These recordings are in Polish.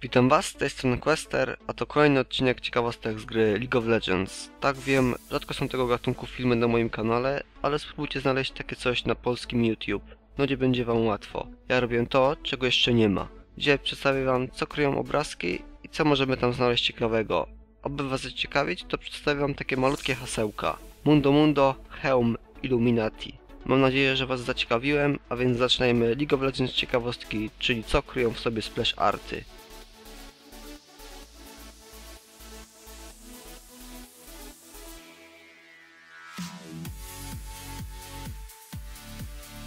Witam Was, z tej strony Quester, a to kolejny odcinek ciekawostek z gry League of Legends. Tak wiem, rzadko są tego gatunku filmy na moim kanale, ale spróbujcie znaleźć takie coś na polskim YouTube. No nie będzie Wam łatwo. Ja robię to, czego jeszcze nie ma. Dzisiaj przedstawię Wam, co kryją obrazki i co możemy tam znaleźć ciekawego. Aby Was zaciekawić, to przedstawię Wam takie malutkie hasełka. Mundo Mundo, Hełm, Illuminati. Mam nadzieję, że Was zaciekawiłem, a więc zaczynajmy League of Legends ciekawostki, czyli co kryją w sobie splash arty.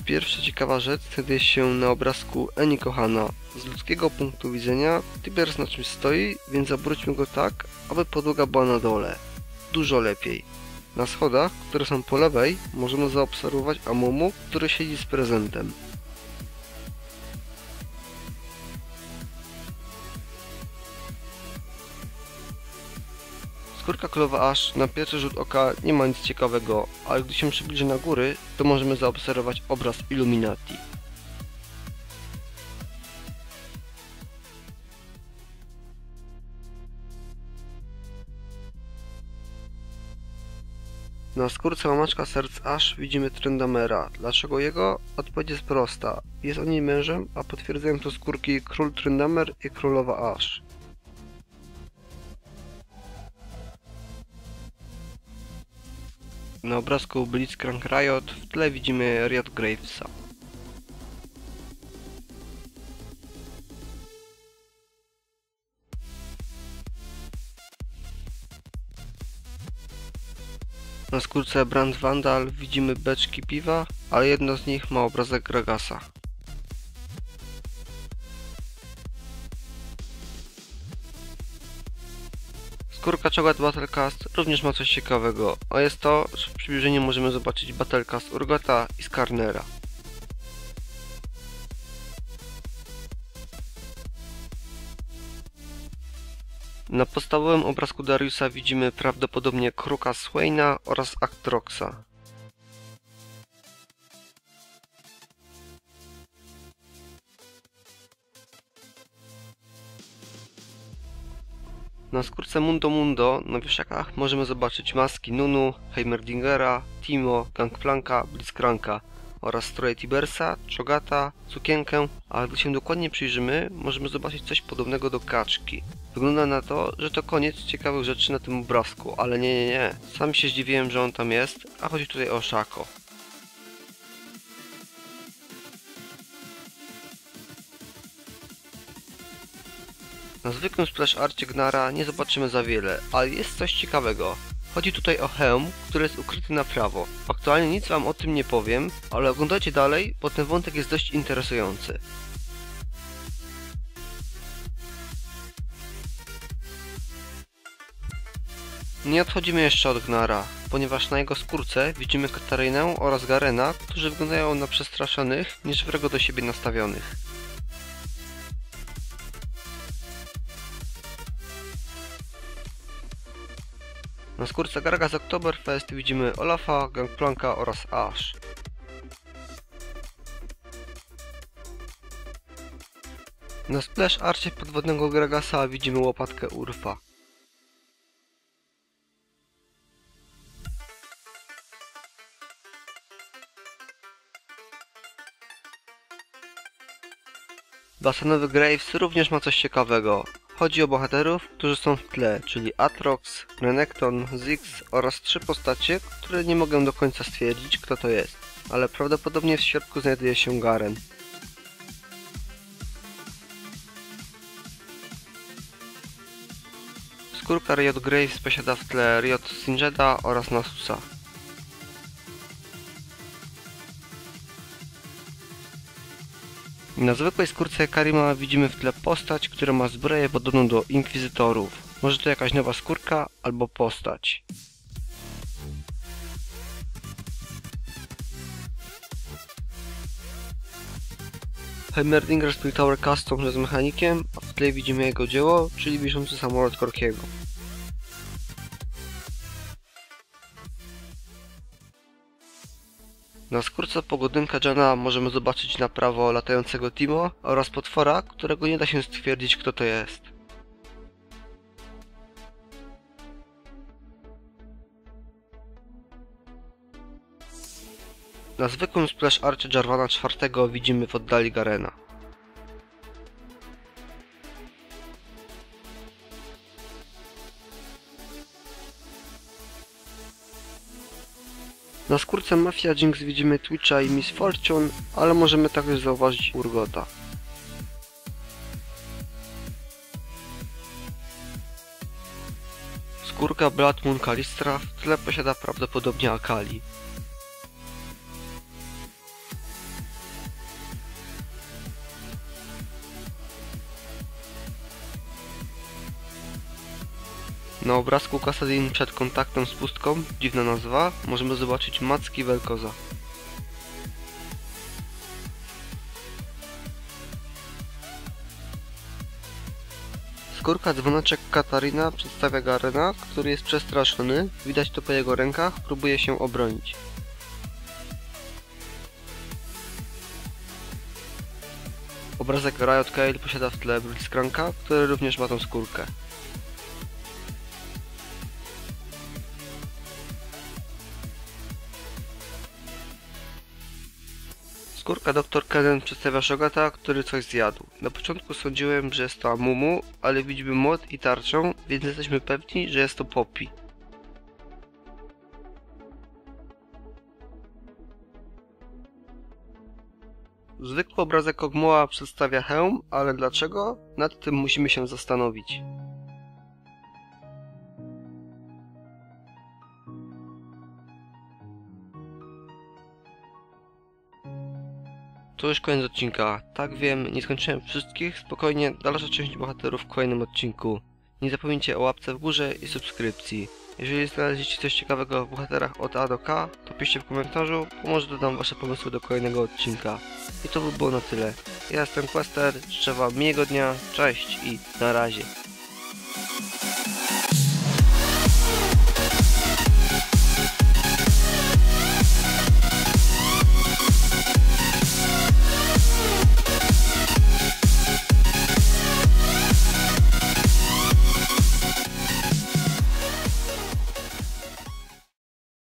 Pierwsza ciekawa rzecz znajduje się na obrazku Eni kochana. Z ludzkiego punktu widzenia Tibers na czymś stoi, więc obróćmy go tak, aby podłoga była na dole. Dużo lepiej. Na schodach, które są po lewej, możemy zaobserwować Amumu, który siedzi z prezentem. Skórka królowa Ashe na pierwszy rzut oka nie ma nic ciekawego, ale gdy się przybliży na góry, to możemy zaobserwować obraz Illuminati. Na skórce łamaczka serc Ashe widzimy Tryndamera. Dlaczego jego? Odpowiedź jest prosta. Jest on jej mężem, a potwierdzają to skórki król Tryndamer i królowa Ashe. Na obrazku Blitzcrank Riot w tle widzimy Riot Gravesa. Na skórce Brand Vandal widzimy beczki piwa, ale jedna z nich ma obrazek Gragasa. Skórka Cho'Gath Battlecast również ma coś ciekawego, a jest to, że w przybliżeniu możemy zobaczyć Battlecast Urgota i Skarnera. Na podstawowym obrazku Dariusa widzimy prawdopodobnie Kruka Swaina oraz Actroxa. Na skórce Mundo Mundo na wieszakach możemy zobaczyć maski Nunu, Heimerdingera, Teemo, Gangplanka, Blitzcranka oraz stroje Tibersa, Cho'Gatha, sukienkę, a gdy się dokładnie przyjrzymy, możemy zobaczyć coś podobnego do kaczki. Wygląda na to, że to koniec ciekawych rzeczy na tym obrazku, ale nie. Sam się zdziwiłem, że on tam jest, a chodzi tutaj o Shaco. Na zwykłym splash arcie Gnara nie zobaczymy za wiele, ale jest coś ciekawego. Chodzi tutaj o hełm, który jest ukryty na prawo. Aktualnie nic Wam o tym nie powiem, ale oglądajcie dalej, bo ten wątek jest dość interesujący. Nie odchodzimy jeszcze od Gnara, ponieważ na jego skórce widzimy Katarynę oraz Garena, którzy wyglądają na przestraszonych niż wrogo do siebie nastawionych. Na skórce Gragas Oktoberfest widzimy Olafa, Gangplanka oraz Ashe. Na splash arcie podwodnego Gragasa widzimy łopatkę Urfa. Basenowy Graves również ma coś ciekawego. Chodzi o bohaterów, którzy są w tle, czyli Aatrox, Renekton, Ziggs oraz 3 postacie, które nie mogę do końca stwierdzić, kto to jest, ale prawdopodobnie w środku znajduje się Garen. Skórka Riot Graves posiada w tle Riot Singeda oraz Nasusa. Na zwykłej skórce Karima widzimy w tle postać, która ma zbroję podobną do Inkwizytorów. Może to jakaś nowa skórka albo postać. Heimerdinger Spirit Tower Custom z mechanikiem, a w tle widzimy jego dzieło, czyli wiszący samolot Korkiego. Na skórce pogodynka Johna możemy zobaczyć na prawo latającego Timo oraz potwora, którego nie da się stwierdzić, kto to jest. Na zwykłym splash arcie Jarvana IV widzimy w oddali Garena. Na skórce Mafia Jinx widzimy Twitcha i Miss Fortune, ale możemy także zauważyć Urgota. Skórka Blood Moon Kalistra w tle posiada prawdopodobnie Akali. Na obrazku Kassadin przed kontaktem z pustką, dziwna nazwa, możemy zobaczyć macki Vel'Koza. Skórka dzwoneczek Katarina przedstawia Garena, który jest przestraszony, widać to po jego rękach, próbuje się obronić. Obrazek Riot Gale posiada w tle Blitzcranka, który również ma tą skórkę. Skórka Dr. Kenen przedstawia Shogata, który coś zjadł. Na początku sądziłem, że jest to Amumu, ale widzimy młot i tarczę, więc jesteśmy pewni, że jest to Poppy. Zwykły obrazek Ogmoa przedstawia hełm, ale dlaczego? Nad tym musimy się zastanowić. To już koniec odcinka. Tak wiem, nie skończyłem wszystkich, spokojnie, dalsza część bohaterów w kolejnym odcinku. Nie zapomnijcie o łapce w górze i subskrypcji. Jeżeli znaleźliście coś ciekawego w bohaterach od A do K, to piszcie w komentarzu, bo może dodam wasze pomysły do kolejnego odcinka. I to by było na tyle. Ja jestem Quester, życzę wam miłego dnia, cześć i na razie.